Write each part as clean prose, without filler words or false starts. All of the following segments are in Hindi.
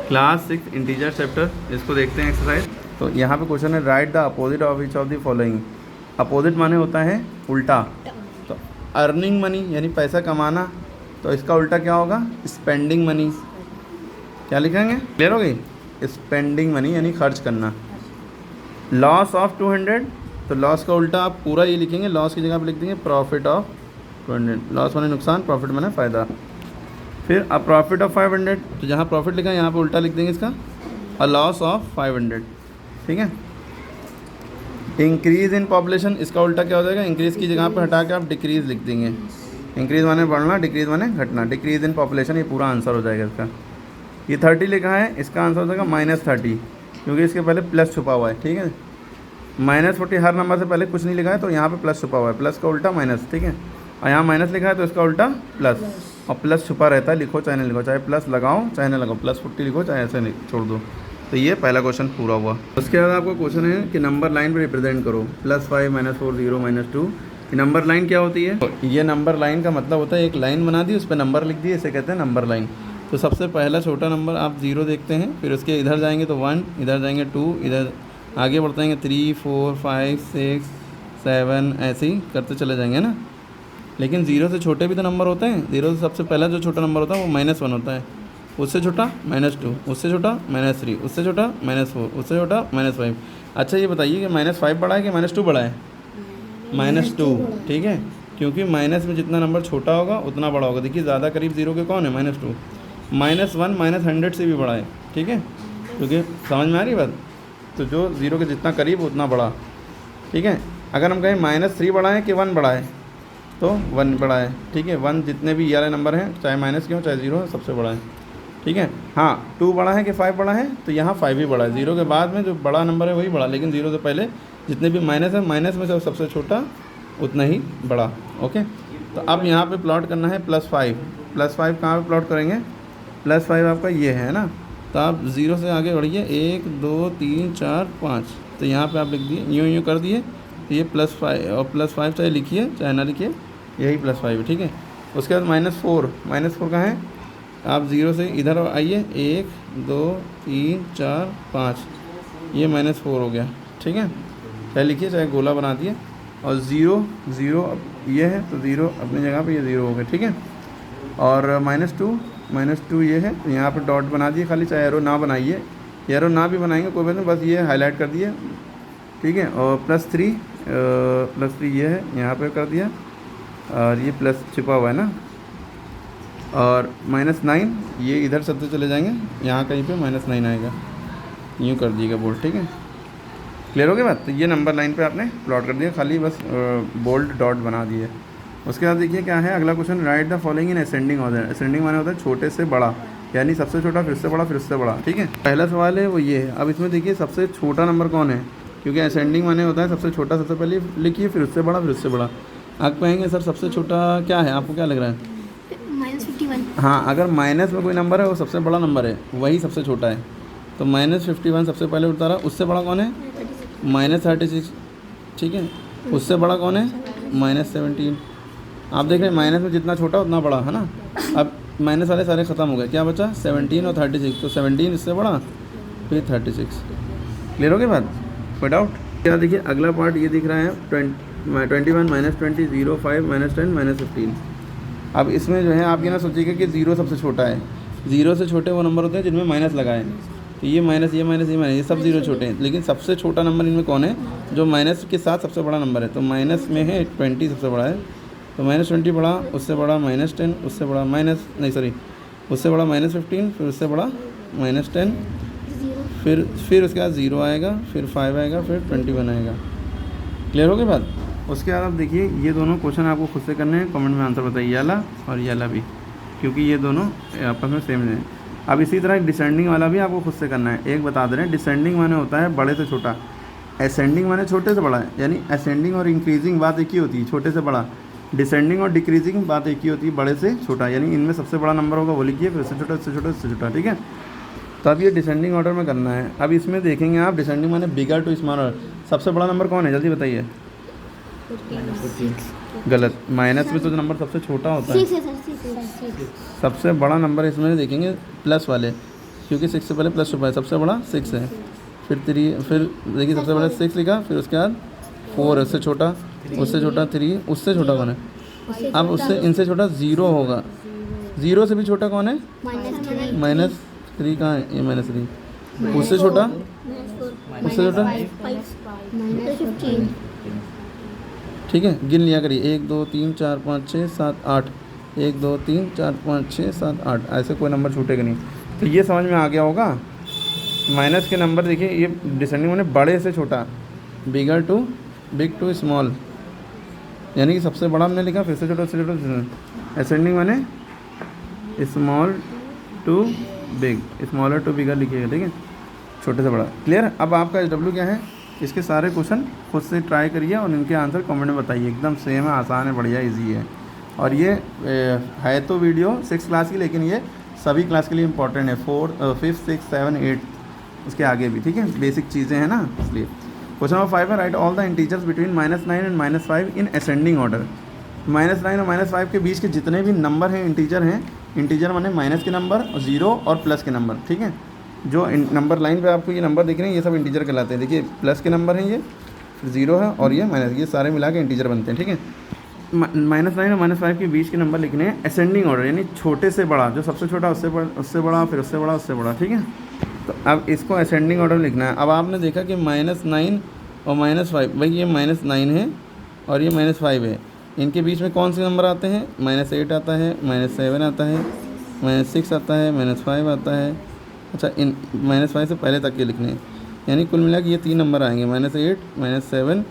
क्लास 6 इंटीजर चैप्टर, इसको देखते हैं एक्सरसाइज। तो यहाँ पे क्वेश्चन है right the opposite of each of the following. Opposite माने होता है उल्टा, तो अर्निंग मनी यानी पैसा कमाना, तो इसका उल्टा क्या होगा? Spending money. क्या लिखेंगे? क्लियर हो गई? स्पेंडिंग मनी यानी खर्च करना। लॉस ऑफ 200, तो लॉस का उल्टा आप पूरा ये लिखेंगे, लॉस की जगह पे लिख देंगे प्रॉफिट ऑफ 200। लॉस माने नुकसान, प्रॉफिट माने फ़ायदा। फिर अ प्रॉफिट ऑफ 500, तो जहाँ प्रॉफिट लिखा है यहाँ पे उल्टा लिख देंगे इसका, अ लॉस ऑफ 500। ठीक है। इंक्रीज़ इन पॉपुलेशन, इसका उल्टा क्या हो जाएगा? इंक्रीज़ की जगह पर हटा के आप डिक्रीज़ लिख देंगे। इंक्रीज़ माने बढ़ना, डिक्रीज़ माने घटना। डिक्रीज़ इन पॉपुलेशन, ये पूरा आंसर हो जाएगा इसका। ये 30 लिखा है, इसका आंसर हो जाएगा -30, क्योंकि इसके पहले प्लस छुपा हुआ है। ठीक है। -40 हर नंबर से पहले कुछ नहीं लिखा है, तो यहाँ पे प्लस छुपा हुआ है, प्लस का उल्टा माइनस। ठीक है। और यहाँ माइनस लिखा है तो इसका उल्टा प्लस, और प्लस छुपा रहता है, लिखो चाहे नहीं लिखो, चाहे प्लस लगाओ चाहे ना लगाओ, +40 लिखो चाहे ऐसे नहीं छोड़ दो। तो ये पहला क्वेश्चन पूरा हुआ। उसके बाद आपको क्वेश्चन है कि नंबर लाइन पर रिप्रेजेंट करो, +5 -4 0 -2। नंबर लाइन क्या होती है? तो ये नंबर लाइन का मतलब होता है एक लाइन बना दी, उस पर नंबर लिख दिए, इसे कहते हैं नंबर लाइन। तो सबसे पहला छोटा नंबर आप 0 देखते हैं, फिर उसके इधर जाएंगे तो 1, इधर जाएंगे 2, इधर आगे बढ़ते जाएंगे 3 4 5 6 7, ऐसे ही करते चले जाएंगे ना। लेकिन 0 से छोटे भी तो नंबर होते हैं। 0 से सबसे पहला जो छोटा नंबर होता है वो -1 होता है, उससे छोटा -2, उससे छोटा -3, उससे छोटा -4, उससे छोटा -5। अच्छा ये बताइए कि -5 बड़ा है कि -2 बड़ा है? -2। ठीक है, क्योंकि माइनस में जितना नंबर छोटा होगा उतना बड़ा होगा। देखिए ज़्यादा करीब 0 के कौन है? -2। -1 -100 से भी बड़ा है। ठीक है, क्योंकि समझ में आ रही बात? तो जो 0 के जितना करीब उतना बड़ा। ठीक है। अगर हम कहें -3 बड़ा है कि 1 बड़ा है, तो 1 बड़ा है। ठीक है। 1 जितने भी ये वाले नंबर हैं, चाहे माइनस के हो चाहे 0 सबसे बड़ा है। ठीक है। हाँ, 2 बड़ा है कि 5 बड़ा है, तो यहाँ 5 ही बड़ा है। 0 के बाद में जो बड़ा नंबर है वही बड़ा, लेकिन 0 से पहले जितने भी माइनस है, माइनस में से सबसे छोटा उतना ही बड़ा। ओके। तो अब यहाँ पे प्लॉट करना है +5। +5 कहाँ पे प्लॉट करेंगे? +5 आपका ये है ना, तो आप 0 से आगे बढ़िए, 1 2 3 4 5, तो यहाँ पे आप लिख दिए, यूँ कर दिए, तो ये +5 और +5 चाहे लिखिए चाहे ना लिखिए, यही +5 है। ठीक है। उसके बाद -4 कहाँ है? आप 0 से इधर आइए, 1 2 3 4 5, ये -4 हो गया। ठीक है। चाहे लिखिए चाहे गोला बना दिए, और 0 0 ये है, तो 0 अपनी जगह पे ये 0 हो गया। ठीक है। और -2 ये है, तो यहाँ पे डॉट बना दिए खाली, चाहे एरो ना बनाइए, एरो ना भी बनाएंगे कोई बात नहीं, बस ये हाईलाइट कर दिए। ठीक है। और +3 ये है, यहाँ पे कर दिया, और ये प्लस छिपा हुआ है ना। और -9 ये इधर सबसे चले जाएंगे, यहाँ कहीं पे -9 आएगा, यूँ कर दिएगा बोल्ड। ठीक है। क्लियर हो गया बात? तो ये नंबर लाइन पे आपने प्लॉट कर दिया, खाली बस बोल्ड डॉट बना दिए। उसके बाद देखिए क्या है अगला question, right the following in ascending order. Ascending माने होता है छोटे से बड़ा, यानी सबसे छोटा फिर से बड़ा फिर से बड़ा। ठीक है। पहला सवाल है वो ये है। अब इसमें देखिए सबसे छोटा नंबर कौन है, क्योंकि असेंडिंग माने होता है सबसे छोटा सबसे पहले लिखिए, फिर उससे बड़ा फिर उससे बड़ा। आप कहेंगे सर सबसे छोटा क्या है, आपको क्या लग रहा है? -51। हाँ, अगर माइनस में कोई नंबर है वो सबसे बड़ा नंबर है, वही सबसे छोटा है। तो -51 सबसे पहले उतारा, उससे बड़ा कौन है? -36। ठीक है। उससे बड़ा कौन है? -17। आप देख रहे हैं माइनस में जितना छोटा उतना बड़ा है ना। अब माइनस वाले सारे ख़त्म हो गए, क्या बचा? 17 और 36, तो 17 इससे बड़ा, फिर 36। क्लियर हो गई बात? कोई डाउट? क्या देखिए अगला पार्ट ये दिख रहा है 21 -20 0 5 -10 -15। अब इसमें जो है आप ये ना सोचिएगा कि 0 सबसे छोटा है। 0 से छोटे वो नंबर होते हैं जिनमें माइनस लगा है, तो ये माइनस ये माइनस ये माइनस, ये सब 0 छोटे हैं। लेकिन सबसे छोटा नंबर इनमें कौन है? जो माइनस के साथ सबसे बड़ा नंबर है। तो माइनस में है 20 सबसे बड़ा है, तो -20 बड़ा, उससे बड़ा -10, उससे बड़ा उससे बड़ा -15, फिर उससे बड़ा -10, फिर उसके बाद 0 आएगा, फिर 5 आएगा, फिर 21 आएगा। क्लियर हो गई बात? उसके बाद आप देखिए ये दोनों क्वेश्चन आपको खुद से करने हैं, कमेंट में आंसर बताइए, ये वाला और ये वाला भी, क्योंकि ये दोनों आपस में सेम है। अब इसी तरह डिसेंडिंग वाला भी आपको खुद से करना है। एक बता दे रहे हैं, डिसेंडिंग माने होता है बड़े से छोटा, असेंडिंग माने छोटे से बड़ा है, यानी असेंडिंग और इंक्रीजिंग बात एक ही होती है, छोटे से बड़ा। डिसेंडिंग और डिक्रीजिंग बात एक ही होती है, बड़े से छोटा, यानी इनमें सबसे बड़ा नंबर होगा वो लिखिए, फिर उससे छोटा उससे छोटा उससे छोटा। ठीक है। तो अब ये डिसेंडिंग ऑर्डर में करना है। अब इसमें देखेंगे आप, डिसेंडिंग माने बिगर टू स्मॉलर। सबसे बड़ा नंबर कौन है, जल्दी बताइए? गलत, माइनस में तो नंबर सबसे छोटा होता है। सबसे बड़ा नंबर इसमें देखेंगे प्लस वाले, क्योंकि 6 से पहले प्लस छुपा है, सबसे बड़ा 6 है, फिर 3, फिर देखिए सबसे पहले 6 लिखा, फिर उसके बाद 4 है, उससे छोटा 3, उससे छोटा कौन है? अब उससे इनसे छोटा 0 होगा, 0 से भी छोटा कौन है? -3 कहाँ है? ये -3, उससे छोटा, उससे छोटा, ठीक है, गिन लिया करिए, 1 2 3 4 5 6 7 8, 1 2 3 4 5 6 7 8, ऐसे कोई नंबर छूटेगा नहीं। तो ये समझ में आ गया होगा। माइनस के नंबर देखिए, ये डिसेंडिंग माने बड़े से छोटा, बिगर टू बिग टू स्मॉल, यानी कि सबसे बड़ा हमने लिखा, फिर से छोटा, उससे छोटा, असेंडिंग माने small to big, smaller to bigger लिखिएगा, ठीक है, छोटे से बड़ा। क्लियर? अब आपका SW क्या है, इसके सारे क्वेश्चन खुद से ट्राई करिए और इनके आंसर कमेंट में बताइए। एकदम सेम है, आसान है, बढ़िया इजी है। और ये है तो वीडियो 6 क्लास की, लेकिन ये सभी क्लास के लिए इंपॉर्टेंट है, 4 5 6 7 8 उसके आगे भी, ठीक है, बेसिक चीज़ें हैं ना, इसलिए। क्वेश्चन नंबर 5 है, right all the integers between -9 and -5 in ascending order. -9 और -5 के बीच के जितने भी नंबर हैं, इंटीजर हैं, इंटीजर माने माइनस के नंबर, 0 और प्लस के नंबर, ठीक है। जो नंबर लाइन पे आपको ये नंबर दिख रहे हैं, ये सब इंटीजर कहलाते हैं। देखिए प्लस के नंबर हैं ये, 0 है और ये माइनस, ये सारे मिला के इंटीजर बनते हैं, ठीक है। -9 और -5 के बीच के नंबर लिखने हैं असेंडिंग ऑर्डर, यानी छोटे से बड़ा, जो सबसे छोटा उससे बड़ा, फिर उससे बड़ा, उससे बड़ा, ठीक है। तो अब इसको असेंडिंग ऑर्डर लिखना है। अब आपने देखा कि -9 और -5, भाई ये -9 है और ये -5 है, इनके बीच में कौन से नंबर आते हैं? -8 आता है, -7 आता है, -6 आता है, -5 आता है। अच्छा, इन -5 से पहले तक के लिखने हैं, यानी कुल मिला के ये 3 नंबर आएंगे, -8 -7,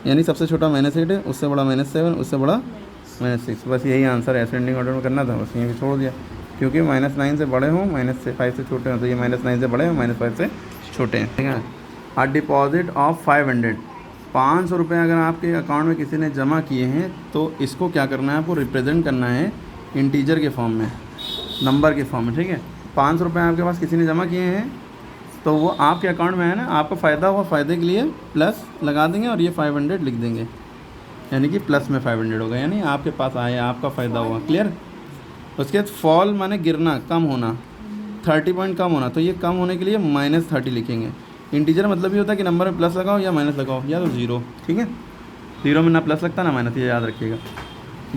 यानी सबसे छोटा -8 है, उससे बड़ा -7, उससे बड़ा -6। बस यही आंसर है, असेंडिंग ऑर्डर में करना था, बस यहीं पे छोड़ दिया, क्योंकि -9 से बड़े हों, -5 से छोटे हों, तो ये -9 से बड़े हों, -5 से छोटे हैं, ठीक है। अ डिपॉजिट ऑफ 500, 500 रुपये अगर आपके अकाउंट में किसी ने जमा किए हैं, तो इसको क्या करना है, आपको रिप्रेजेंट करना है इंटीजर के फॉर्म में, नंबर के फॉर्म में, ठीक है। 500 रुपये आपके पास किसी ने जमा किए हैं, तो वो आपके अकाउंट में है ना, आपको फ़ायदा हुआ, फ़ायदे के लिए प्लस लगा देंगे और ये 500 लिख देंगे, यानी कि प्लस में 500 होगा, यानी आपके पास आया, आपका फ़ायदा हुआ। क्लियर? उसके बाद फॉल माने गिरना, कम होना, 30 पॉइंट कम होना, तो ये कम होने के लिए -30 लिखेंगे। इंटीजर मतलब ये होता है कि नंबर में प्लस लगाओ या माइनस लगाओ, या तो 0, ठीक है। 0 में ना प्लस लगता ना माइनस, ये याद रखिएगा।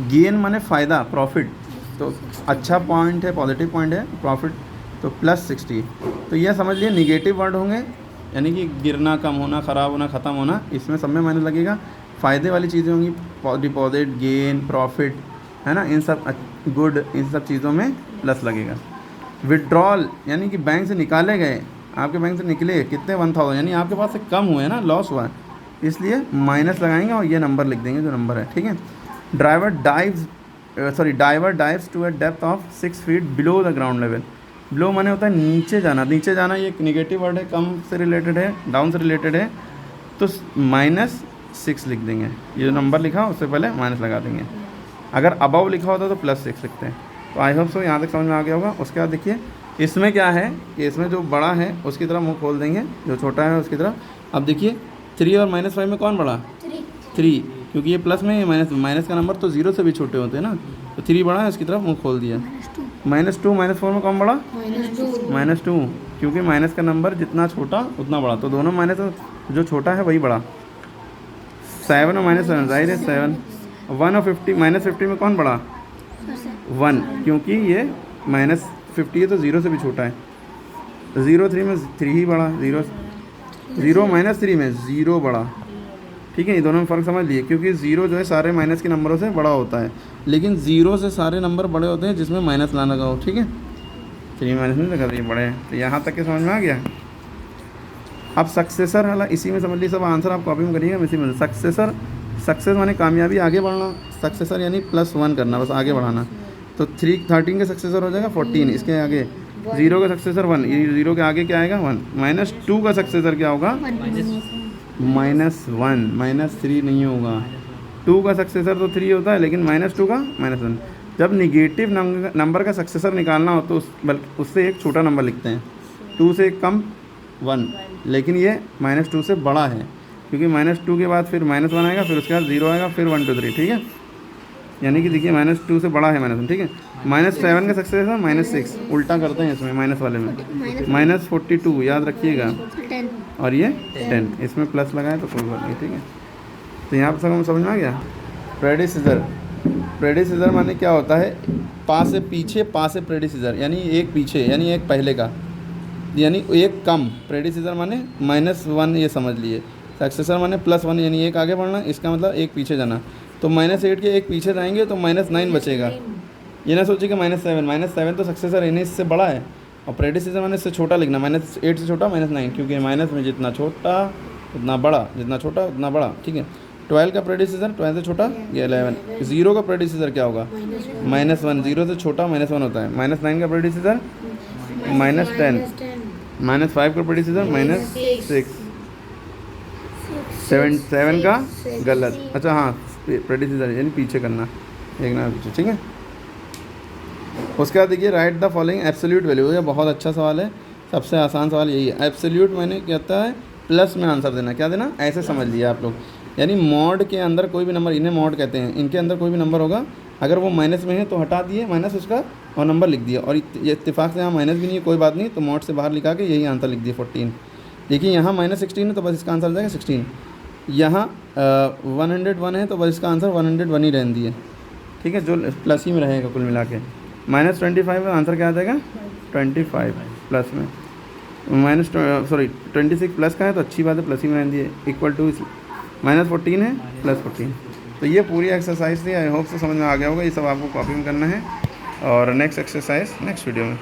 गेन माने फ़ायदा, प्रॉफिट, तो अच्छा पॉइंट है, पॉजिटिव पॉइंट है प्रॉफिट, तो +60। तो यह समझ लिए निगेटिव वर्ड होंगे, यानी कि गिरना, कम होना, ख़राब होना, ख़त्म होना, इसमें सब में माइनस लगेगा। फ़ायदे वाली चीज़ें होंगी, डिपॉजिट, गेन, प्रॉफिट, है ना, इन सब गुड, इन सब चीज़ों में प्लस लगेगा। विड्रॉल यानी कि बैंक से निकाले गए, आपके बैंक से निकले कितने 1000, यानी आपके पास से कम हुए ना, लॉस हुआ, इसलिए माइनस लगाएंगे और ये नंबर लिख देंगे जो नंबर है, ठीक है। Diver dives to a depth of 6 feet below the ground level. Below माने होता है नीचे जाना, नीचे जाना ये एक निगेटिव वर्ड है, कम से रिलेटेड है, डाउन से रिलेटेड है, तो -6 लिख देंगे। ये जो नंबर लिखा उससे पहले माइनस लगा देंगे। अगर अबव लिखा होता तो +6 लिखते हैं। तो आई होप सो यहाँ तक समझ में आ गया होगा। उसके बाद देखिए इसमें क्या है कि इसमें जो बड़ा है उसकी तरफ मुँह खोल देंगे, जो छोटा है उसकी तरफ। अब देखिए 3 और -5 में कौन बड़ा? 3, क्योंकि ये प्लस में, ये माइनस का नंबर तो 0 से भी छोटे होते हैं ना, तो 3 बड़ा है, उसकी तरफ मुँह खोल दिया। -2 -4 में कौन बड़ा? -2, क्योंकि माइनस का नंबर जितना छोटा उतना बड़ा, तो दोनों माइनस, जो छोटा है वही बड़ा। 7 और -7 जाहिर है 7। 1 और 50, -50 में कौन बड़ा? 1, क्योंकि ये -50 है तो 0 से भी छोटा है। 0 3 में 3 ही बड़ा, 0 -3 में 0 बड़ा, ठीक है। ये दोनों में फ़र्क समझ लिए, क्योंकि 0 जो है सारे माइनस के नंबरों से बड़ा होता है, लेकिन 0 से सारे नंबर बड़े होते हैं जिसमें माइनस ना लगा हो, ठीक है। 3 माइनस नहीं लगा, ये बड़े हैं। तो यहाँ तक के समझ में आ गया। अब सक्सेसर वाला इसी में समझ लीजिए, सब आंसर आप कॉपी में करिएगा, इसी में सक्सेस माने कामयाबी, आगे बढ़ना। सक्सेसर यानी +1 करना, बस आगे बढ़ाना। तो 13 के सक्सेसर हो जाएगा 14, इसके आगे 0 का सक्सेसर 1, ये 0 के आगे क्या आएगा 1। -2 का सक्सेसर क्या होगा? -1, -3 नहीं होगा। 2 का सक्सेसर तो 3 होता है, लेकिन -2 का -1। जब निगेटिव नंबर का सक्सेसर निकालना हो तो बल्कि उससे एक छोटा नंबर लिखते हैं, 2 से कम 1, लेकिन ये -2 से बड़ा है, क्योंकि -2 के बाद फिर -1 आएगा, फिर उसके बाद 0 आएगा, फिर 1 2 3, ठीक है। यानी कि देखिए -2 से बड़ा है -1, ठीक है। -7 का सक्सेसर -6, उल्टा करते हैं इसमें माइनस वाले में, -42 याद रखिएगा, 10 और ये 10, इसमें प्लस लगाए तो कोई बात नहीं, ठीक है। तो यहाँ पर समझ में आ गया। प्रेडिसीजर, प्रेडिसीजर माने क्या होता है, पा से पीछे, पा से प्रेडिसीजर, यानी एक पीछे यानी एक पहले का, यानी एक कम। प्रेडिसीजर माने -1 ये समझ लिए, सक्सेसर माने +1 यानी एक आगे बढ़ना, इसका मतलब एक पीछे जाना। तो -8 के एक पीछे जाएंगे तो -9 बचेगा। ये ना सोचिए कि -7 तो सक्सेसर है, इससे बड़ा है, और प्रेडिसीजर माने इससे छोटा लिखना, -8 से छोटा -9, क्योंकि माइनस में जितना छोटा उतना बड़ा, जितना छोटा उतना बड़ा, ठीक है। 12 का प्रेडिसीजर, 12 से छोटा ये 11। 0 का प्रेडिसीजर क्या होगा, -1, 0 से छोटा -1 होता है। -9 का प्रेडिसीजर -10, -5 का प्रेडिसीजर -6, 7 का गलत, अच्छा हाँ प्रेडिसीजर यानी पीछे करना, एक ना पीछे, ठीक है। उसके बाद देखिए right the following absolute value, ये बहुत अच्छा सवाल है, सबसे आसान सवाल यही है। एब्सोल्यूट मैंने कहता है प्लस में आंसर देना, क्या देना, ऐसे समझ लिया आप लोग, यानी मॉड के अंदर कोई भी नंबर, इन्हें मॉड कहते हैं, इनके अंदर कोई भी नंबर होगा, अगर वो माइनस में है तो हटा दिए माइनस उसका और नंबर लिख दिया, और ये इत्तेफाक से यहाँ माइनस भी नहीं है, कोई बात नहीं, तो मॉड से बाहर लिखा के यही आंसर लिख दिया 14। देखिए यहाँ -16 है तो बस इसका आंसर हो जाएगा 16। यहाँ 101 है तो बस इसका आंसर 101 ही रहने दिए, ठीक है, जो प्लस ही में रहेगा कुल मिला के। -25 का आंसर क्या आ जाएगा, 25 प्लस में, -26 प्लस का है तो अच्छी बात है, प्लस ही में रहने दिए, इक्वल टू -14 है +14। तो ये पूरी एक्सरसाइज थी, आई होप से समझ में आ गया होगा। ये सब आपको कॉपी में करना है, और नेक्स्ट एक्सरसाइज नेक्स्ट वीडियो में।